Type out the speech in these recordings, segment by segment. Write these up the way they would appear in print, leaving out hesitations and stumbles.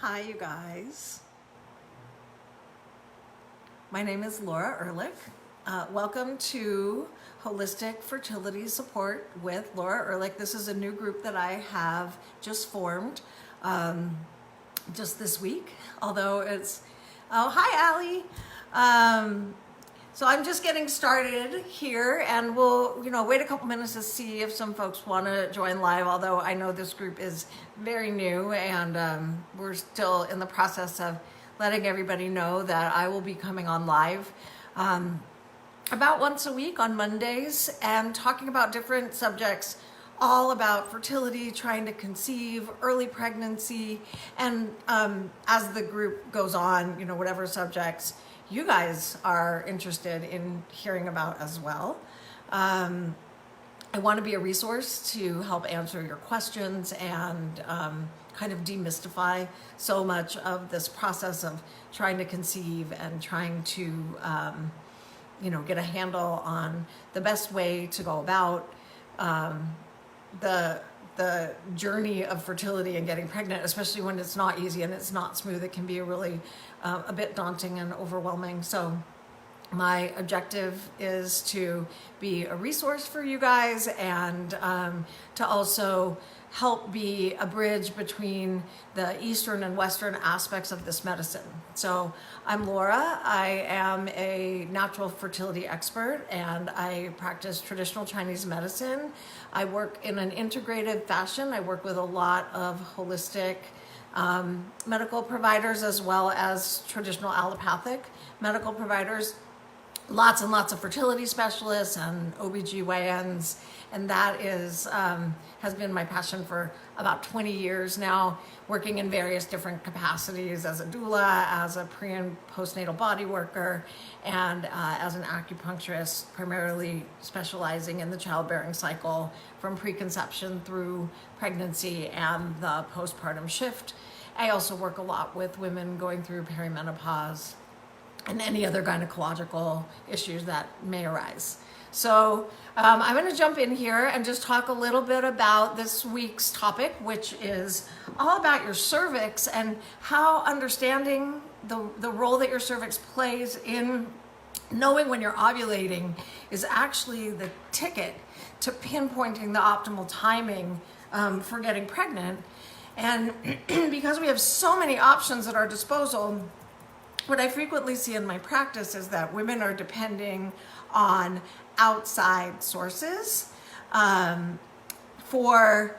Hi, you guys. My name is Laura Ehrlich. Welcome to Holistic Fertility Support with Laura Ehrlich. This is a new group that I have just formed just this week, although it's, oh, hi, Allie. So I'm just getting started here, and we'll, wait a couple minutes to see if some folks want to join live, although I know this group is very new, and we're still in the process of letting everybody know that I will be coming on live about once a week on Mondays and talking about different subjects, all about fertility, trying to conceive, early pregnancy, and as the group goes on, whatever subjects you guys are interested in hearing about as well. I want to be a resource to help answer your questions and kind of demystify so much of this process of trying to conceive and trying to, get a handle on the best way to go about the journey of fertility and getting pregnant, especially when it's not easy and it's not smooth. It can be really a bit daunting and overwhelming. So my objective is to be a resource for you guys and to also help be a bridge between the Eastern and Western aspects of this medicine. So I'm Laura. I am a natural fertility expert and I practice traditional Chinese medicine. I work in an integrative fashion. I work with a lot of holistic medical providers as well as traditional allopathic medical providers. Lots and lots of fertility specialists and OBGYNs, and that is has been my passion for about 20 years now, working in various different capacities as a doula, as a pre and postnatal body worker, and as an acupuncturist, primarily specializing in the childbearing cycle from preconception through pregnancy and the postpartum shift. I also work a lot with women going through perimenopause and any other gynecological issues that may arise. So I'm going to jump in here and just talk a little bit about this week's topic, which is all about your cervix and how understanding the role that your cervix plays in knowing when you're ovulating is actually the ticket to pinpointing the optimal timing for getting pregnant. And because we have so many options at our disposal, what I frequently see in my practice is that women are depending on outside sources for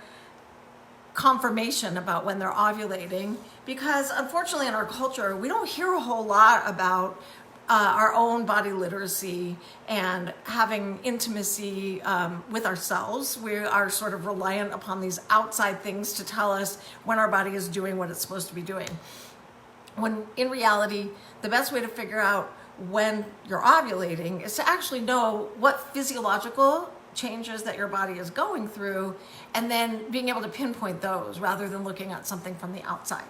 confirmation about when they're ovulating, because unfortunately in our culture, we don't hear a whole lot about our own body literacy and having intimacy with ourselves. We are sort of reliant upon these outside things to tell us when our body is doing what it's supposed to be doing. When in reality, the best way to figure out when you're ovulating is to actually know what physiological changes that your body is going through and then being able to pinpoint those rather than looking at something from the outside.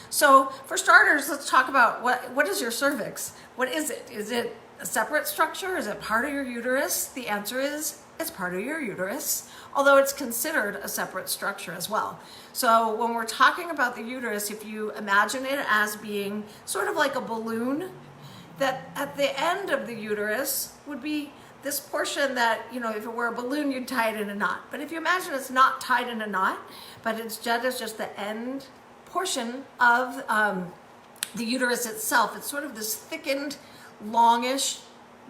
So for starters, let's talk about what is your cervix? What is it? Is it a separate structure? Is it part of your uterus? The answer is it's part of your uterus, although it's considered a separate structure as well. So when we're talking about the uterus, if you imagine it as being sort of like a balloon, that at the end of the uterus would be this portion that, if it were a balloon, you'd tie it in a knot. But if you imagine it's not tied in a knot, but it's just the end portion of the uterus itself, it's sort of this thickened, longish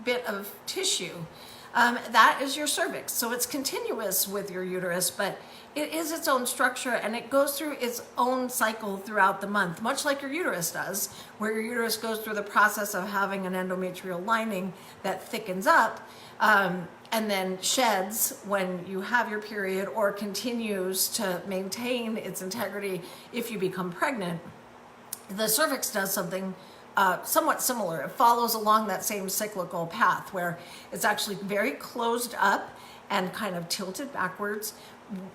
bit of tissue. That is your cervix. So it's continuous with your uterus, but it is its own structure and it goes through its own cycle throughout the month, much like your uterus does, where your uterus goes through the process of having an endometrial lining that thickens up and then sheds when you have your period or continues to maintain its integrity if you become pregnant. The cervix does something somewhat similar. It follows along that same cyclical path where it's actually very closed up and kind of tilted backwards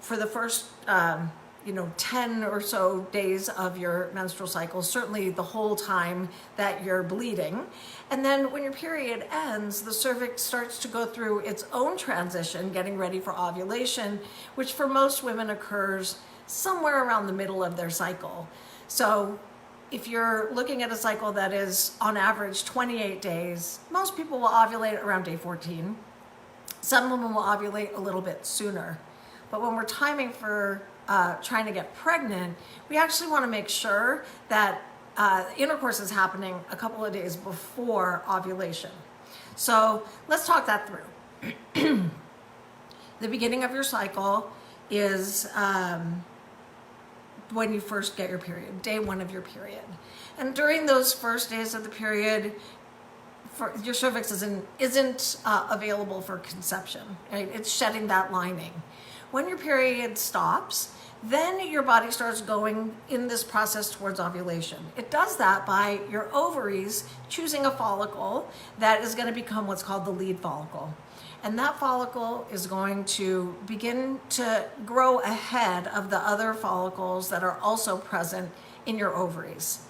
for the first 10 or so days of your menstrual cycle, certainly the whole time that you're bleeding. And then when your period ends, the cervix starts to go through its own transition, getting ready for ovulation, which for most women occurs somewhere around the middle of their cycle. So if you're looking at a cycle that is on average 28 days, most people will ovulate around day 14. Some women will ovulate a little bit sooner. But when we're timing for trying to get pregnant, we actually want to make sure that intercourse is happening a couple of days before ovulation. So let's talk that through. The beginning of your cycle is when you first get your period, day 1 of your period. And during those first days of the period, your cervix isn't available for conception, right? It's shedding that lining. When your period stops, then your body starts going in this process towards ovulation. It does that by your ovaries choosing a follicle that is going to become what's called the lead follicle. And that follicle is going to begin to grow ahead of the other follicles that are also present in your ovaries.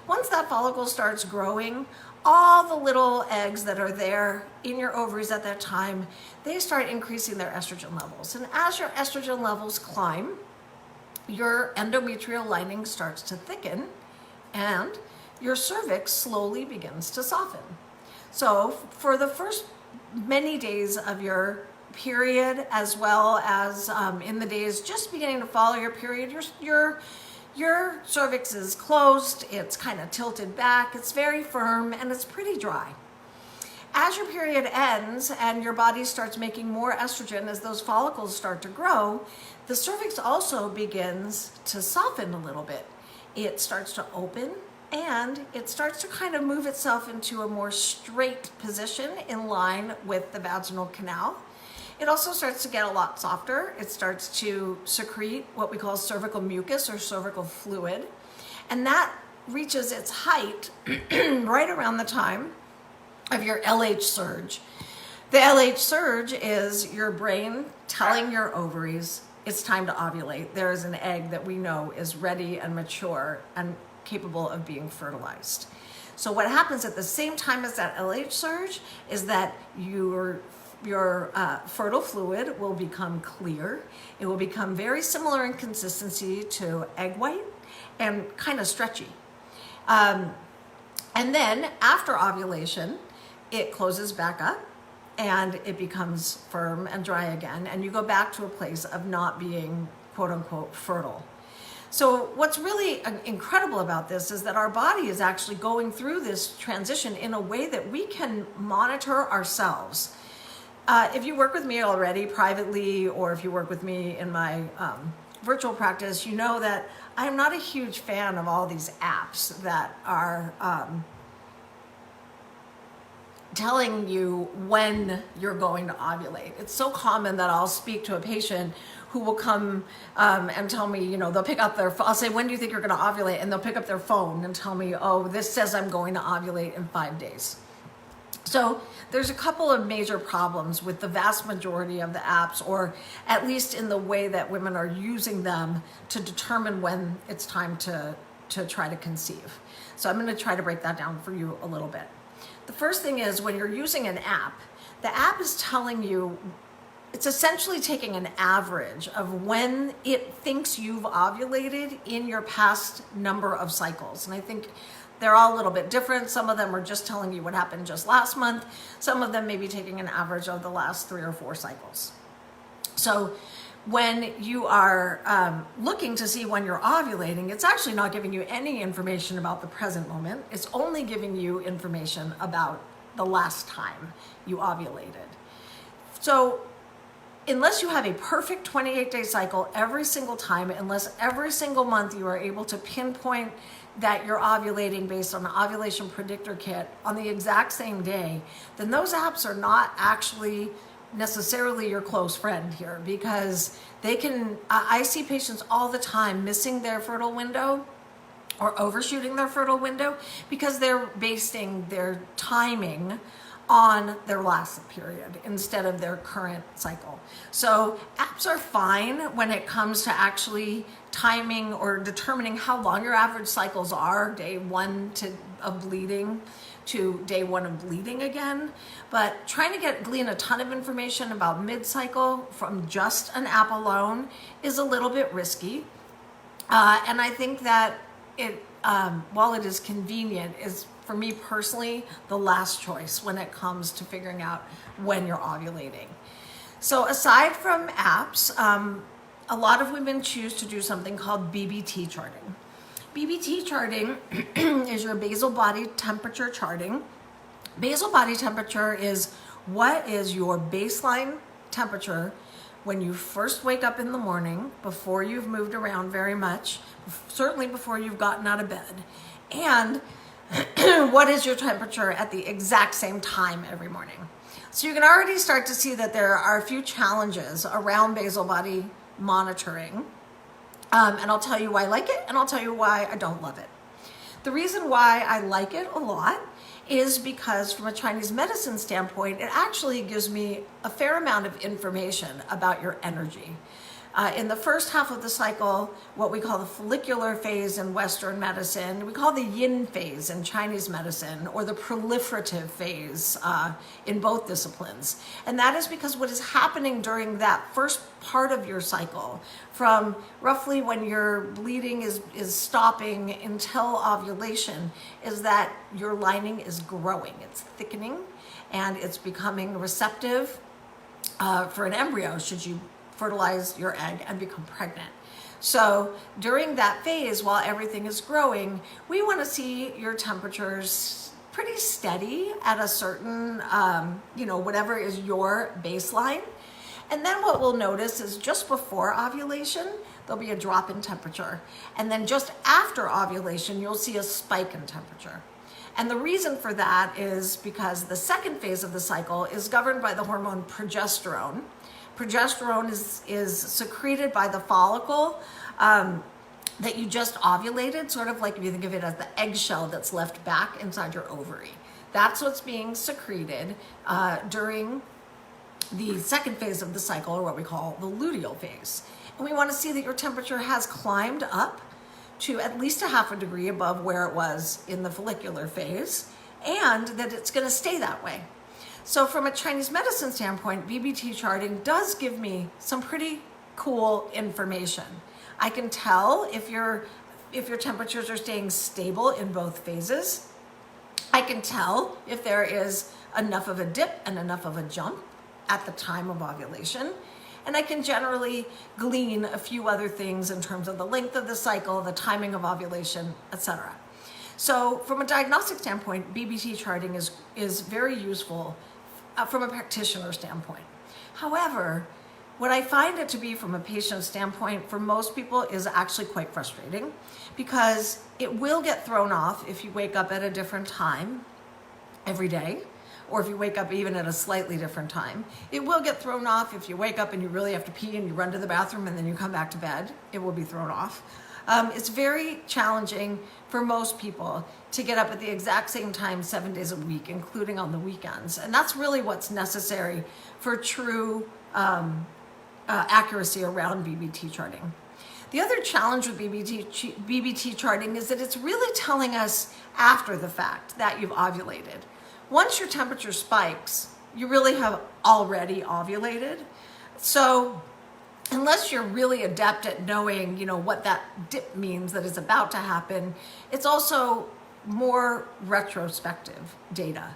Once that follicle starts growing, all the little eggs that are there in your ovaries at that time, they start increasing their estrogen levels. And as your estrogen levels climb, your endometrial lining starts to thicken and your cervix slowly begins to soften. So for the first many days of your period, as well as in the days just beginning to follow your period, your cervix is closed, it's kind of tilted back, it's very firm, and it's pretty dry. As your period ends and your body starts making more estrogen as those follicles start to grow, the cervix also begins to soften a little bit. It starts to open and it starts to kind of move itself into a more straight position in line with the vaginal canal. It also starts to get a lot softer. It starts to secrete what we call cervical mucus or cervical fluid. And that reaches its height right around the time of your LH surge. The LH surge is your brain telling your ovaries it's time to ovulate. There is an egg that we know is ready and mature and capable of being fertilized. So what happens at the same time as that LH surge is that your fertile fluid will become clear. It will become very similar in consistency to egg white and kind of stretchy. And then after ovulation, it closes back up and it becomes firm and dry again. And you go back to a place of not being quote unquote fertile. So what's really incredible about this is that our body is actually going through this transition in a way that we can monitor ourselves. If you work with me already privately, or if you work with me in my virtual practice, you know that I'm not a huge fan of all these apps that are telling you when you're going to ovulate. It's so common that I'll speak to a patient who will come and tell me, you know, they'll pick up I'll say, when do you think you're going to ovulate? And they'll pick up their phone and tell me, oh, this says I'm going to ovulate in 5 days. So there's a couple of major problems with the vast majority of the apps, or at least in the way that women are using them to determine when it's time to try to conceive. So I'm going to try to break that down for you a little bit. The first thing is, when you're using an app, the app is telling you, it's essentially taking an average of when it thinks you've ovulated in your past number of cycles. And I think they're all a little bit different. Some of them are just telling you what happened just last month. Some of them may be taking an average of the last 3 or 4 cycles. So when you are looking to see when you're ovulating, it's actually not giving you any information about the present moment. It's only giving you information about the last time you ovulated. So unless you have a perfect 28-day cycle every single time, unless every single month you are able to pinpoint that you're ovulating based on an ovulation predictor kit on the exact same day, then those apps are not actually necessarily your close friend here, because they can, I see patients all the time missing their fertile window or overshooting their fertile window because they're basing their timing on their last period instead of their current cycle. So apps are fine when it comes to actually timing or determining how long your average cycles are, day 1 of bleeding to day 1 of bleeding again. But trying to glean a ton of information about mid-cycle from just an app alone is a little bit risky. And I think that while it is convenient, is for me personally the last choice when it comes to figuring out when you're ovulating. So aside from apps, a lot of women choose to do something called BBT charting. BBT charting is your basal body temperature charting. Basal body temperature is what is your baseline temperature when you first wake up in the morning, before you've moved around very much, certainly before you've gotten out of bed, and what is your temperature at the exact same time every morning. So you can already start to see that there are a few challenges around basal body monitoring, and I'll tell you why I like it, and I'll tell you why I don't love it. The reason why I like it a lot is because from a Chinese medicine standpoint, it actually gives me a fair amount of information about your energy. In the first half of the cycle, what we call the follicular phase in Western medicine, we call the yin phase in Chinese medicine, or the proliferative phase in both disciplines. And that is because what is happening during that first part of your cycle, from roughly when your bleeding is stopping until ovulation, is that your lining is growing. It's thickening, and it's becoming receptive for an embryo should you fertilize your egg and become pregnant. So during that phase, while everything is growing, we want to see your temperatures pretty steady at a certain, whatever is your baseline. And then what we'll notice is just before ovulation, there'll be a drop in temperature. And then just after ovulation, you'll see a spike in temperature. And the reason for that is because the second phase of the cycle is governed by the hormone progesterone. Progesterone is secreted by the follicle that you just ovulated, sort of like if you think of it as the eggshell that's left back inside your ovary. That's what's being secreted during the second phase of the cycle, or what we call the luteal phase. And we want to see that your temperature has climbed up to at least a half a degree above where it was in the follicular phase, and that it's going to stay that way. So from a Chinese medicine standpoint, BBT charting does give me some pretty cool information. I can tell if your temperatures are staying stable in both phases. I can tell if there is enough of a dip and enough of a jump at the time of ovulation. And I can generally glean a few other things in terms of the length of the cycle, the timing of ovulation, etc. So from a diagnostic standpoint, BBT charting is very useful from a practitioner standpoint. However, what I find it to be from a patient standpoint for most people is actually quite frustrating, because it will get thrown off if you wake up at a different time every day, or if you wake up even at a slightly different time. It will get thrown off if you wake up and you really have to pee and you run to the bathroom and then you come back to bed. It will be thrown off. It's very challenging for most people to get up at the exact same time 7 days a week, including on the weekends. And that's really what's necessary for true accuracy around BBT charting. The other challenge with BBT charting is that it's really telling us after the fact that you've ovulated. Once your temperature spikes, you really have already ovulated. So unless you're really adept at knowing, what that dip means that is about to happen, it's also more retrospective data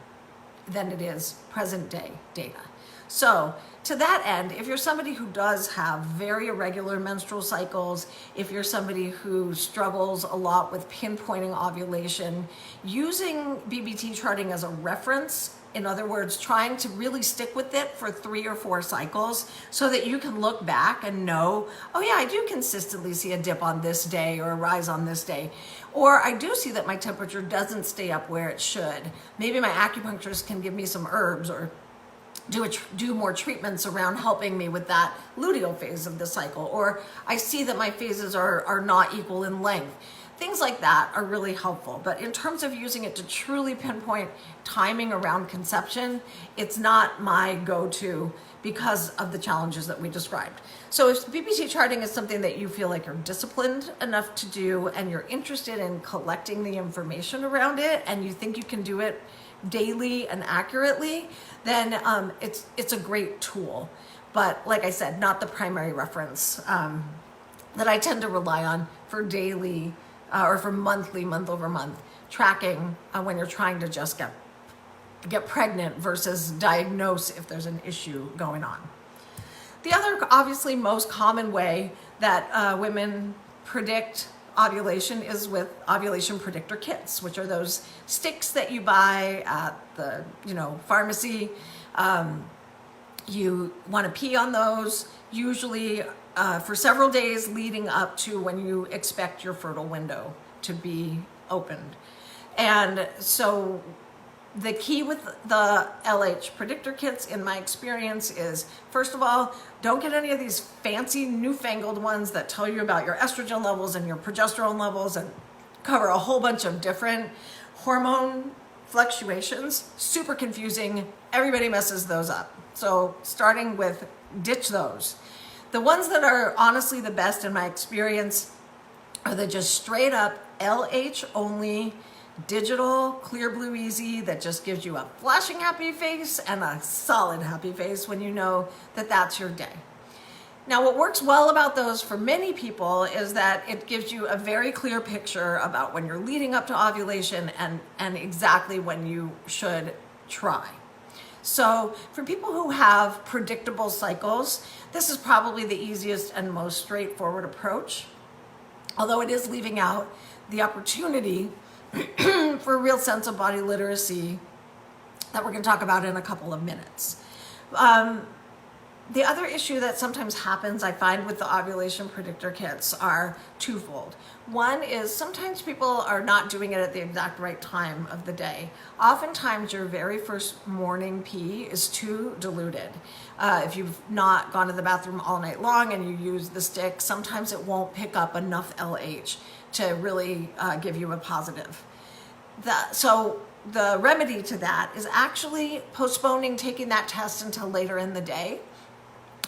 than it is present day data. So to that end, if you're somebody who does have very irregular menstrual cycles, if you're somebody who struggles a lot with pinpointing ovulation, using BBT charting as a reference, in other words, trying to really stick with it for 3 or 4 cycles so that you can look back and know, oh yeah, I do consistently see a dip on this day or a rise on this day. Or I do see that my temperature doesn't stay up where it should. Maybe my acupuncturist can give me some herbs or do more treatments around helping me with that luteal phase of the cycle. Or I see that my phases are not equal in length. Things like that are really helpful. But in terms of using it to truly pinpoint timing around conception, it's not my go-to because of the challenges that we described. So if BBT charting is something that you feel like you're disciplined enough to do and you're interested in collecting the information around it and you think you can do it daily and accurately, then it's a great tool. But like I said, not the primary reference that I tend to rely on for daily or for monthly, month over month tracking when you're trying to just get pregnant versus diagnose if there's an issue going on. The other, obviously, most common way that women predict ovulation is with ovulation predictor kits, which are those sticks that you buy at the pharmacy. You want to pee on those usually for several days leading up to when you expect your fertile window to be opened. And so the key with the LH predictor kits, in my experience, is, first of all, don't get any of these fancy newfangled ones that tell you about your estrogen levels and your progesterone levels and cover a whole bunch of different hormone fluctuations. Super confusing. Everybody messes those up. So starting with, ditch those. The ones that are honestly the best in my experience are the just straight up LH only digital clear blue easy that just gives you a flashing happy face and a solid happy face when you know that that's your day. Now, what works well about those for many people is that it gives you a very clear picture about when you're leading up to ovulation and exactly when you should try. So for people who have predictable cycles, this is probably the easiest and most straightforward approach, although it is leaving out the opportunity for a real sense of body literacy that we're going to talk about in a couple of minutes. The other issue that sometimes happens, I find, with the ovulation predictor kits are twofold. One is sometimes people are not doing it at the exact right time of the day. Oftentimes your very first morning pee is too diluted. If you've not gone to the bathroom all night long and you use the stick, sometimes it won't pick up enough LH to really give you a positive. So the remedy to that is actually postponing taking that test until later in the day.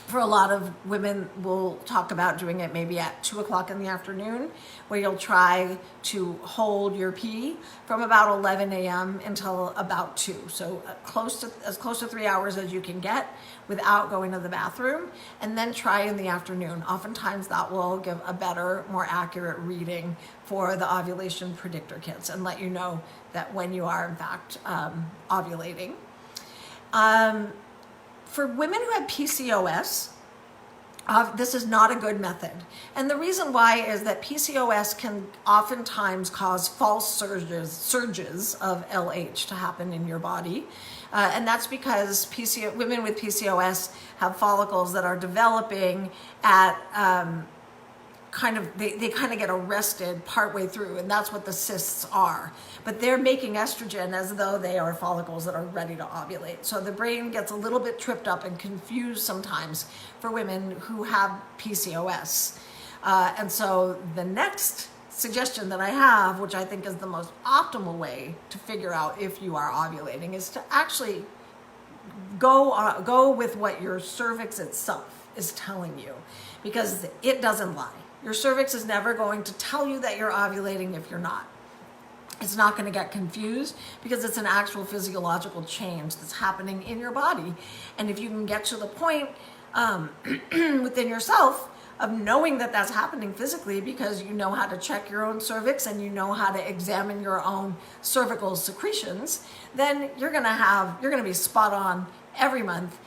For a lot of women, we'll talk about doing it maybe at 2 o'clock in the afternoon, where you'll try to hold your pee from about 11 a.m. until about 2. So as close to 3 hours as you can get without going to the bathroom, and then try in the afternoon. Oftentimes that will give a better, more accurate reading for the ovulation predictor kits and let you know that when you are in fact ovulating. For women who have PCOS, this is not a good method. And the reason why is that PCOS can oftentimes cause false surges of LH to happen in your body. And that's because women with PCOS have follicles that are developing at they kind of get arrested partway through, and that's what the cysts are. But they're making estrogen as though they are follicles that are ready to ovulate. So the brain gets a little bit tripped up and confused sometimes for women who have PCOS. And so the next suggestion that I have, which I think is the most optimal way to figure out if you are ovulating, is to actually go with what your cervix itself is telling you, because it doesn't lie. Your cervix is never going to tell you that you're ovulating if you're not. It's not going to get confused because it's an actual physiological change that's happening in your body. And if you can get to the point within yourself of knowing that that's happening physically, because you know how to check your own cervix and you know how to examine your own cervical secretions, then you're going to be spot on every month.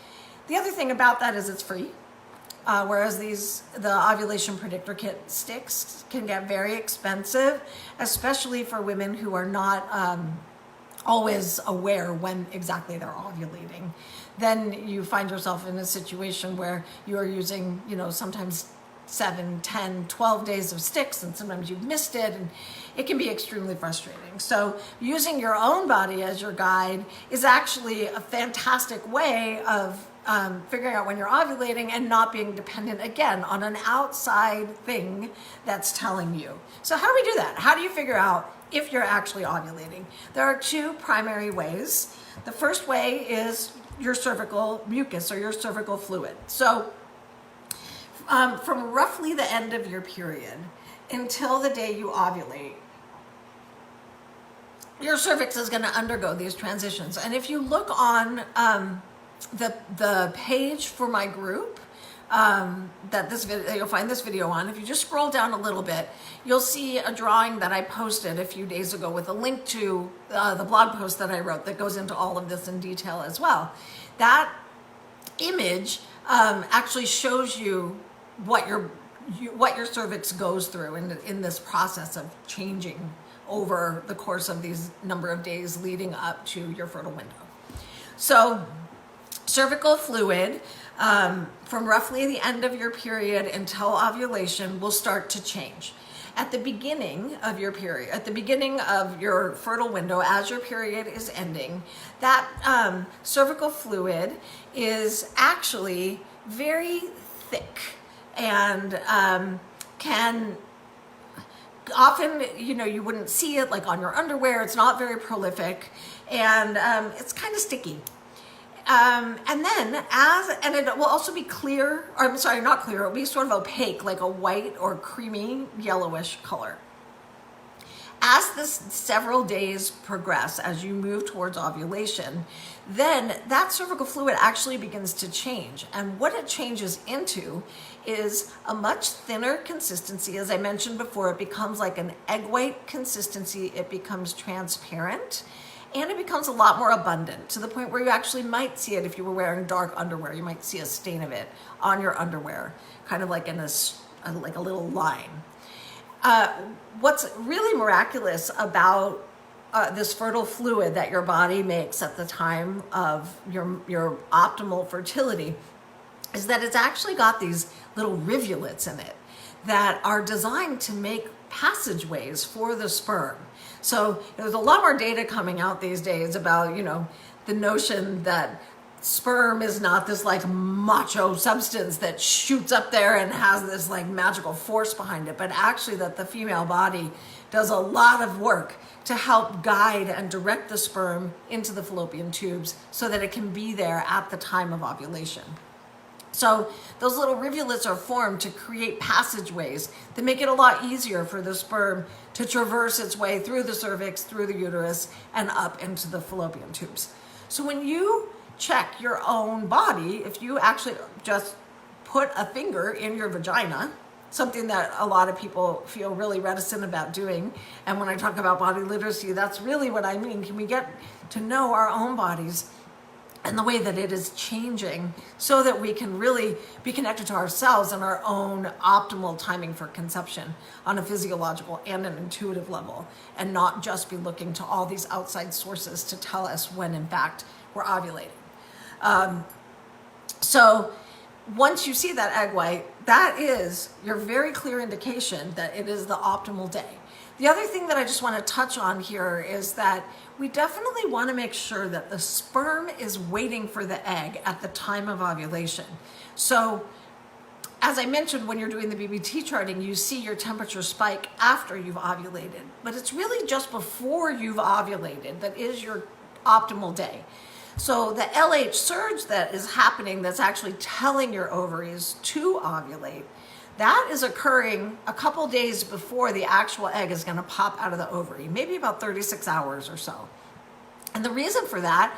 The other thing about that is it's free. Whereas the ovulation predictor kit sticks can get very expensive, especially for women who are not always aware when exactly they're ovulating. Then you find yourself in a situation where you are using, sometimes 7, 10, 12 days of sticks, and sometimes you've missed it, and it can be extremely frustrating. So using your own body as your guide is actually a fantastic way of figuring out when you're ovulating and not being dependent, again, on an outside thing that's telling you. So how do we do that? How do you figure out if you're actually ovulating? There are 2 primary ways. The first way is your cervical mucus or your cervical fluid. So from roughly the end of your period until the day you ovulate, your cervix is going to undergo these transitions. And if you look on the page for my group, that you'll find this video on. If you just scroll down a little bit, you'll see a drawing that I posted a few days ago with a link to the blog post that I wrote that goes into all of this in detail as well. That image actually shows you what your cervix goes through in this process of changing over the course of these number of days leading up to your fertile window. So cervical fluid, from roughly the end of your period until ovulation, will start to change. At the beginning of your period, at the beginning of your fertile window, as your period is ending, that cervical fluid is actually very thick and can often, you wouldn't see it like on your underwear. It's not very prolific, and it's kind of sticky. And it will also be clear, or I'm sorry, not clear, it'll be sort of opaque, like a white or creamy yellowish color. As this several days progress, as you move towards ovulation, then that cervical fluid actually begins to change. And what it changes into is a much thinner consistency. As I mentioned before, it becomes like an egg white consistency. It becomes transparent. And it becomes a lot more abundant, to the point where you actually might see it if you were wearing dark underwear. You might see a stain of it on your underwear, kind of like in like a little line. What's really miraculous about this fertile fluid that your body makes at the time of your optimal fertility is that it's actually got these little rivulets in it that are designed to make passageways for the sperm. So there's a lot more data coming out these days about, the notion that sperm is not this like macho substance that shoots up there and has this like magical force behind it, but actually that the female body does a lot of work to help guide and direct the sperm into the fallopian tubes so that it can be there at the time of ovulation. So those little rivulets are formed to create passageways that make it a lot easier for the sperm to traverse its way through the cervix, through the uterus, and up into the fallopian tubes. So when you check your own body, if you actually just put a finger in your vagina, something that a lot of people feel really reticent about doing, and when I talk about body literacy, that's really what I mean. Can we get to know our own bodies and the way that it is changing so that we can really be connected to ourselves and our own optimal timing for conception on a physiological and an intuitive level, and not just be looking to all these outside sources to tell us when in fact we're ovulating. So once you see that egg white, that is your very clear indication that it is the optimal day. The other thing that I just want to touch on here is that we definitely want to make sure that the sperm is waiting for the egg at the time of ovulation. So as I mentioned, when you're doing the BBT charting, you see your temperature spike after you've ovulated, but it's really just before you've ovulated that is your optimal day. So the LH surge that is happening, that's actually telling your ovaries to ovulate, that is occurring a couple days before the actual egg is going to pop out of the ovary, maybe about 36 hours or so. And the reason for that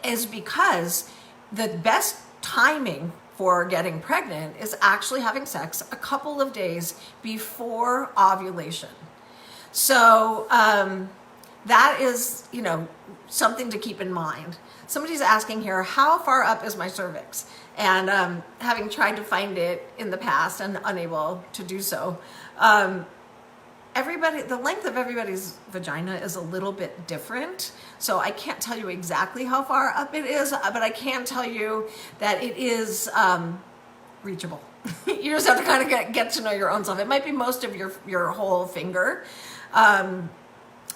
is because the best timing for getting pregnant is actually having sex a couple of days before ovulation. So that is, something to keep in mind. Somebody's asking here, how far up is my cervix? And having tried to find it in the past and unable to do so, the length of everybody's vagina is a little bit different. So I can't tell you exactly how far up it is, but I can tell you that it is reachable. You just have to kind of get to know your own self. It might be most of your whole finger.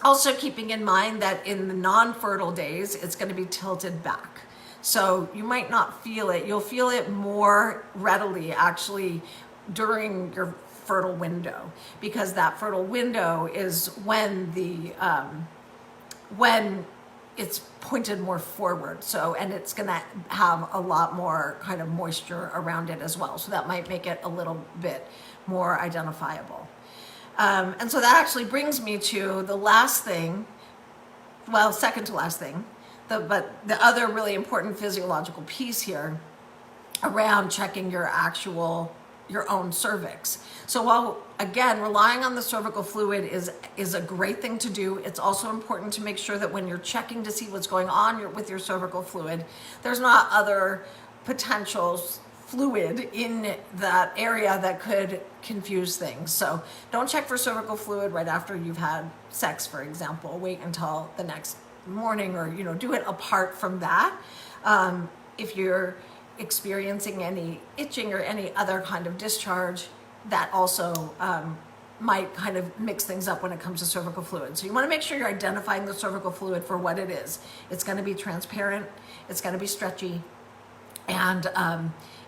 Also keeping in mind that in the non-fertile days, it's going to be tilted back. So you might not feel it. You'll feel it more readily actually during your fertile window, because that fertile window is when when it's pointed more forward. So, and it's going to have a lot more kind of moisture around it as well. So that might make it a little bit more identifiable. And so that actually brings me to the last thing, well, second to last thing, but the other really important physiological piece here around checking your own cervix. So while, again, relying on the cervical fluid is a great thing to do, it's also important to make sure that when you're checking to see what's going on with your cervical fluid, there's not other potential fluid in that area that could confuse things. So don't check for cervical fluid right after you've had sex, for example. Wait until the next morning, or do it apart from that. If you're experiencing any itching or any other kind of discharge, that also might kind of mix things up when it comes to cervical fluid. So you want to make sure you're identifying the cervical fluid for what it is. It's going to be transparent, it's going to be stretchy, and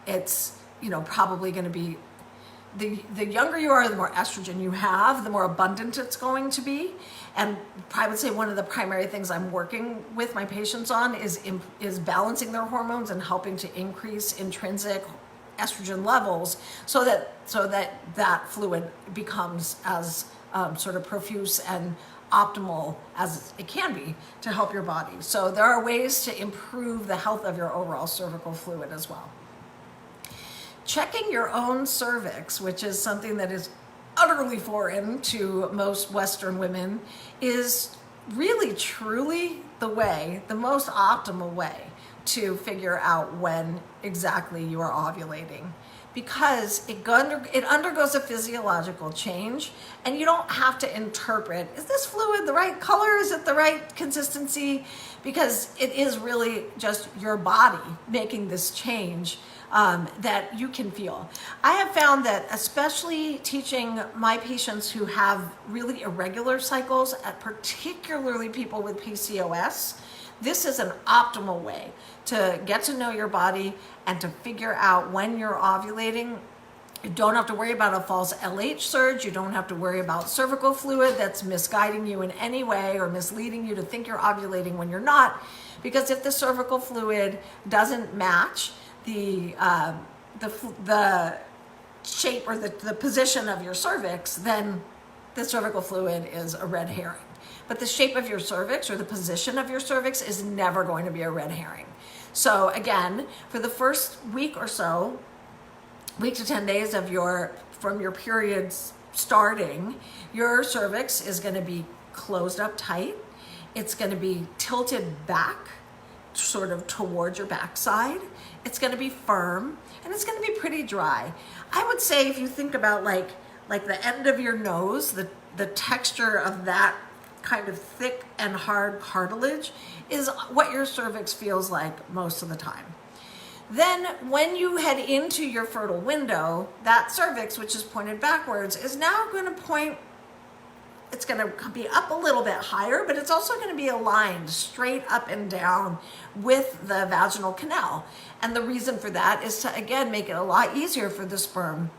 it's probably going to be, the younger you are, the more estrogen you have, the more abundant it's going to be. And I would say one of the primary things I'm working with my patients on is balancing their hormones and helping to increase intrinsic estrogen levels so that fluid becomes as sort of profuse and optimal as it can be to help your body. So there are ways to improve the health of your overall cervical fluid as well. Checking your own cervix, which is something that is utterly foreign to most Western women, is really truly the most optimal way to figure out when exactly you are ovulating, because it undergoes a physiological change, and you don't have to interpret, is this fluid the right color? Is it the right consistency? Because it is really just your body making this change that you can feel. I have found that, especially teaching my patients who have really irregular cycles, particularly people with PCOS, this is an optimal way to get to know your body and to figure out when you're ovulating. You don't have to worry about a false LH surge. You don't have to worry about cervical fluid that's misguiding you in any way or misleading you to think you're ovulating when you're not. Because if the cervical fluid doesn't match the shape or the position of your cervix, then the cervical fluid is a red herring. But the shape of your cervix or the position of your cervix is never going to be a red herring. So again, for the first week or so, week to 10 days from your periods starting, your cervix is going to be closed up tight. It's going to be tilted back, sort of towards your backside. It's going to be firm, and it's going to be pretty dry. I would say, if you think about like the end of your nose, the texture of that kind of thick and hard cartilage is what your cervix feels like most of the time. Then when you head into your fertile window, that cervix, which is pointed backwards, is now going to point, it's going to be up a little bit higher, but it's also going to be aligned straight up and down with the vaginal canal. And the reason for that is to, again, make it a lot easier for the sperm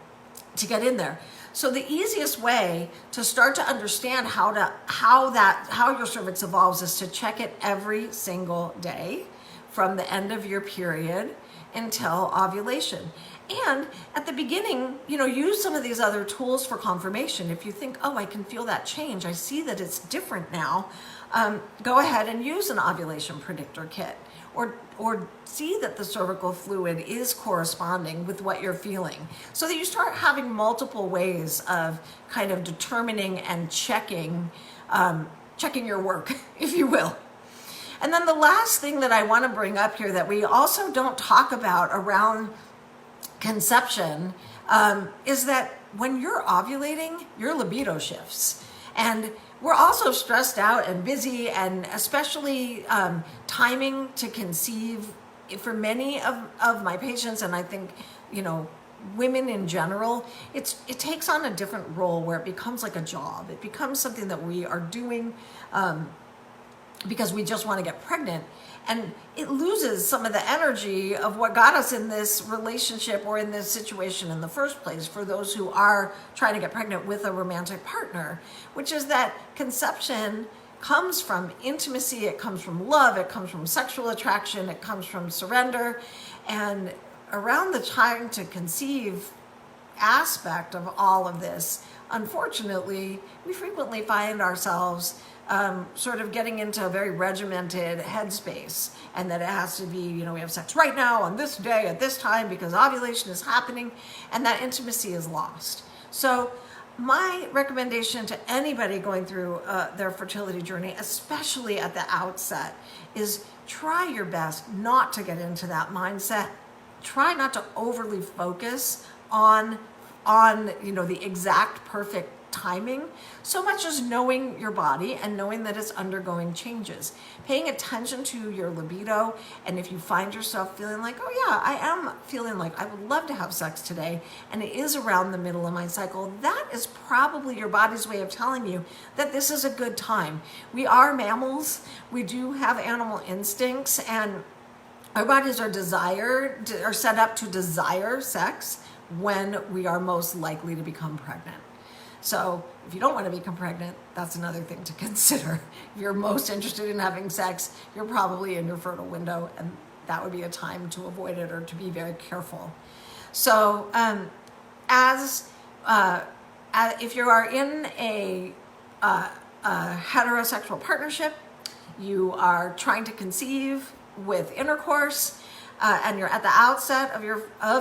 to get in there. So the easiest way to start to understand how your cervix evolves is to check it every single day from the end of your period until ovulation. And at the beginning, use some of these other tools for confirmation. If you think, oh, I can feel that change, I see that it's different now, go ahead and use an ovulation predictor kit, or see that the cervical fluid is corresponding with what you're feeling, so that you start having multiple ways of kind of determining and checking your work, if you will. And then the last thing that I want to bring up here that we also don't talk about around conception is that when you're ovulating, your libido shifts. And we're also stressed out and busy, and especially timing to conceive for many of my patients, and I think, women in general, it takes on a different role where it becomes like a job. It becomes something that we are doing because we just want to get pregnant, and it loses some of the energy of what got us in this relationship or in this situation in the first place for those who are trying to get pregnant with a romantic partner, which is that conception comes from intimacy, it comes from love, it comes from sexual attraction, it comes from surrender. And around the trying to conceive aspect of all of this, unfortunately, we frequently find ourselves sort of getting into a very regimented headspace, and that it has to be, we have sex right now on this day at this time because ovulation is happening, and that intimacy is lost. So my recommendation to anybody going through their fertility journey, especially at the outset, is try your best not to get into that mindset. Try not to overly focus on the exact perfect timing, so much as knowing your body and knowing that it's undergoing changes, paying attention to your libido. And if you find yourself feeling like, oh yeah, I am feeling like I would love to have sex today, and it is around the middle of my cycle, that is probably your body's way of telling you that this is a good time. We are mammals. We do have animal instincts, and our bodies are set up to desire sex when we are most likely to become pregnant. So if you don't want to become pregnant, that's another thing to consider. If you're most interested in having sex, you're probably in your fertile window, and that would be a time to avoid it or to be very careful. So if you are in a heterosexual partnership, you are trying to conceive with intercourse, and you're at the outset of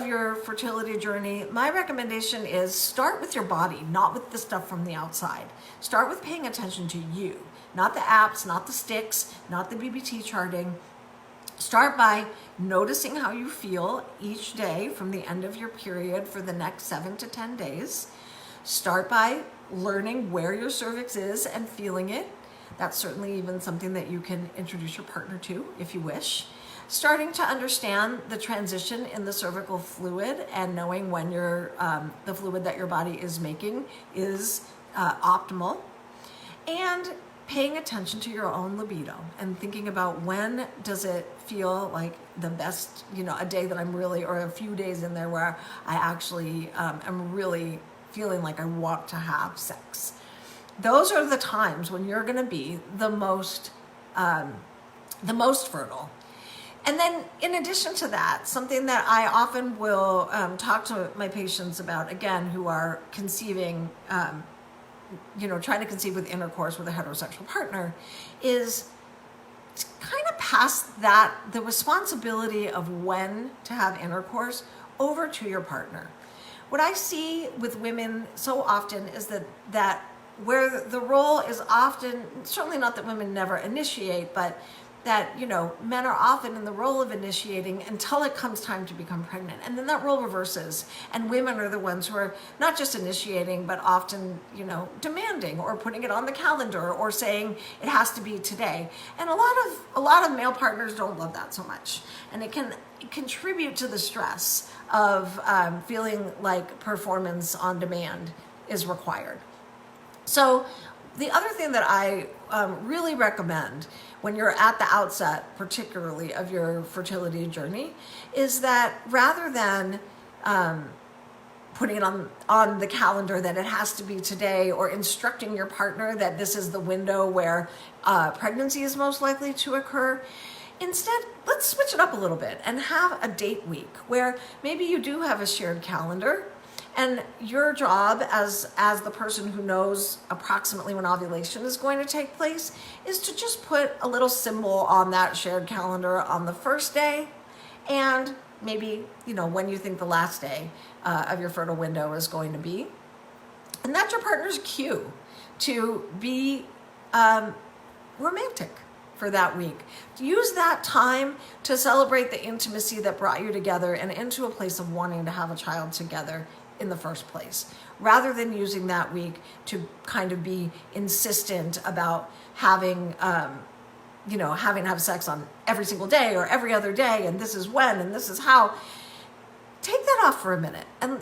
your fertility journey, my recommendation is start with your body, not with the stuff from the outside. Start with paying attention to you, not the apps, not the sticks, not the BBT charting. Start by noticing how you feel each day from the end of your period for the next 7 to 10 days. Start by learning where your cervix is and feeling it. That's certainly even something that you can introduce your partner to if you wish. Starting to understand the transition in the cervical fluid and knowing when the fluid that your body is making is optimal. And paying attention to your own libido and thinking about when does it feel like the best, a day that I'm really, or a few days in there where I actually am really feeling like I want to have sex. Those are the times when you're going to be the most fertile. And then in addition to that, something that I often will talk to my patients about, again, who are conceiving, trying to conceive with intercourse with a heterosexual partner, is to kind of pass the responsibility of when to have intercourse over to your partner. What I see with women so often is that where the role is often, certainly not that women never initiate, but that, men are often in the role of initiating until it comes time to become pregnant. And then that role reverses. And women are the ones who are not just initiating, but often, demanding or putting it on the calendar or saying it has to be today. And a lot of male partners don't love that so much. And it can contribute to the stress of feeling like performance on demand is required. So the other thing that I really recommend when you're at the outset, particularly of your fertility journey, is that rather than putting it on the calendar that it has to be today, or instructing your partner that this is the window where pregnancy is most likely to occur, instead, let's switch it up a little bit and have a date week where maybe you do have a shared calendar. And your job as the person who knows approximately when ovulation is going to take place is to just put a little symbol on that shared calendar on the first day, and maybe, when you think the last day of your fertile window is going to be. And that's your partner's cue to be romantic for that week. Use that time to celebrate the intimacy that brought you together and into a place of wanting to have a child together in the first place, rather than using that week to kind of be insistent about having to have sex on every single day or every other day, and this is when and this is how. Take that off for a minute and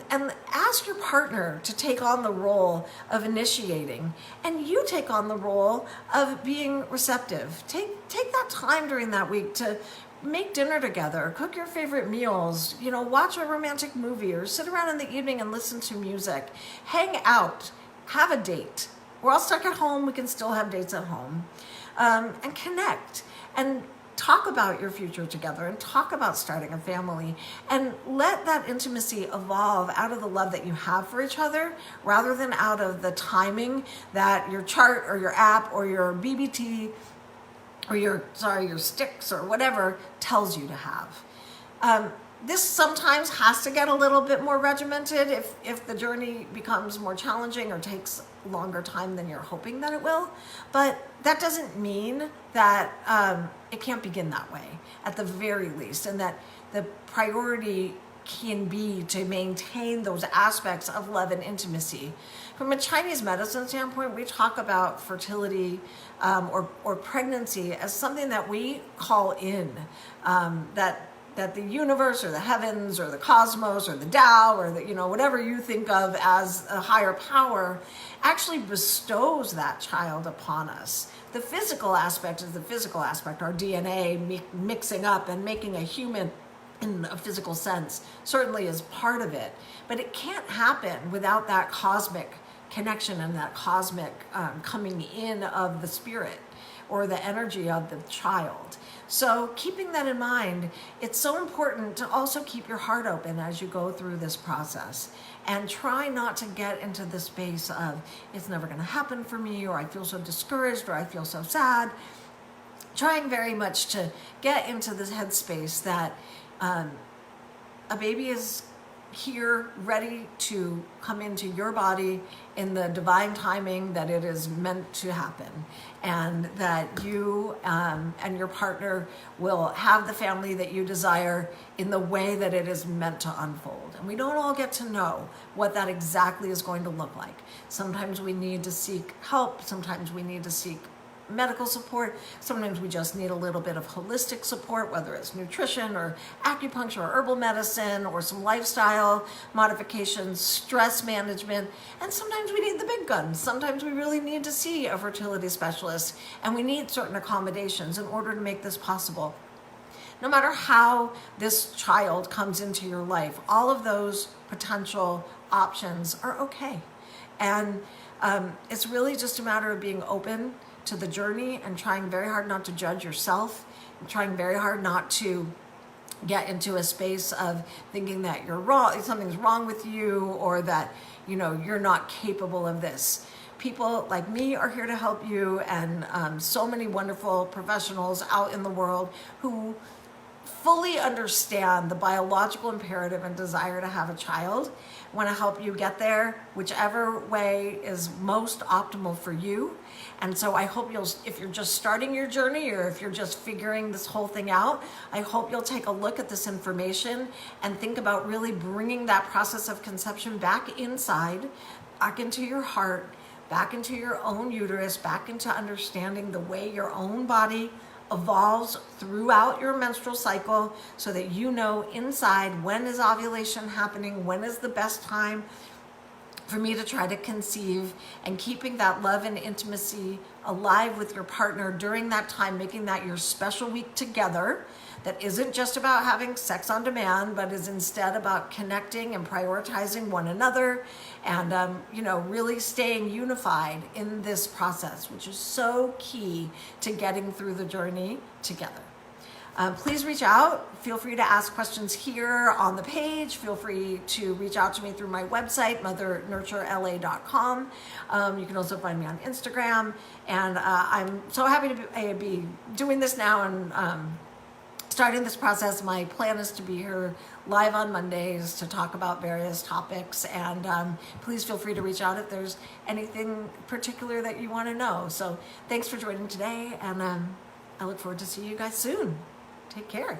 ask your partner to take on the role of initiating, and you take on the role of being receptive. Take that time during that week to make dinner together, cook your favorite meals, watch a romantic movie, or sit around in the evening and listen to music. Hang out, have a date. We're all stuck at home, we can still have dates at home. And connect. And talk about your future together and talk about starting a family, and let that intimacy evolve out of the love that you have for each other rather than out of the timing that your chart or your app or your BBT or your sticks or whatever tells you to have. This sometimes has to get a little bit more regimented if the journey becomes more challenging or takes longer time than you're hoping that it will. But that doesn't mean that it can't begin that way, at the very least, and that the priority can be to maintain those aspects of love and intimacy. From a Chinese medicine standpoint, we talk about fertility or pregnancy as something that we call in, that the universe or the heavens or the cosmos or the Tao or whatever you think of as a higher power actually bestows that child upon us. The physical aspect is the physical aspect, our DNA mixing up and making a human in a physical sense certainly is part of it, but it can't happen without that cosmic connection and that cosmic coming in of the spirit or the energy of the child. So keeping that in mind, it's so important to also keep your heart open as you go through this process, and try not to get into the space of it's never going to happen for me, or I feel so discouraged, or I feel so sad. Trying very much to get into this headspace that a baby is here ready to come into your body in the divine timing that it is meant to happen, and that you and your partner will have the family that you desire in the way that it is meant to unfold. And we don't all get to know what that exactly is going to look like. Sometimes we need to seek help, sometimes we need to seek medical support, sometimes we just need a little bit of holistic support, whether it's nutrition or acupuncture or herbal medicine or some lifestyle modifications, stress management, and sometimes we need the big guns. Sometimes we really need to see a fertility specialist, and we need certain accommodations in order to make this possible. No matter how this child comes into your life, all of those potential options are okay. And it's really just a matter of being open to the journey and trying very hard not to judge yourself, and trying very hard not to get into a space of thinking that you're wrong, something's wrong with you, or that you're not capable of this. People like me are here to help you, and so many wonderful professionals out in the world who fully understand the biological imperative and desire to have a child, want to help you get there whichever way is most optimal for you. And so I hope if you're just starting your journey, or if you're just figuring this whole thing out, I hope you'll take a look at this information and think about really bringing that process of conception back inside, back into your heart, back into your own uterus, back into understanding the way your own body evolves throughout your menstrual cycle, so that you know inside when is ovulation happening, when is the best time for me to try to conceive, and keeping that love and intimacy alive with your partner during that time, making that your special week together that isn't just about having sex on demand, but is instead about connecting and prioritizing one another, and really staying unified in this process, which is so key to getting through the journey together. Please reach out. Feel free to ask questions here on the page. Feel free to reach out to me through my website, mothernurturela.com. You can also find me on Instagram. And I'm so happy to be doing this now and starting this process. My plan is to be here live on Mondays to talk about various topics. And please feel free to reach out if there's anything particular that you want to know. So thanks for joining today. And I look forward to seeing you guys soon. Take care.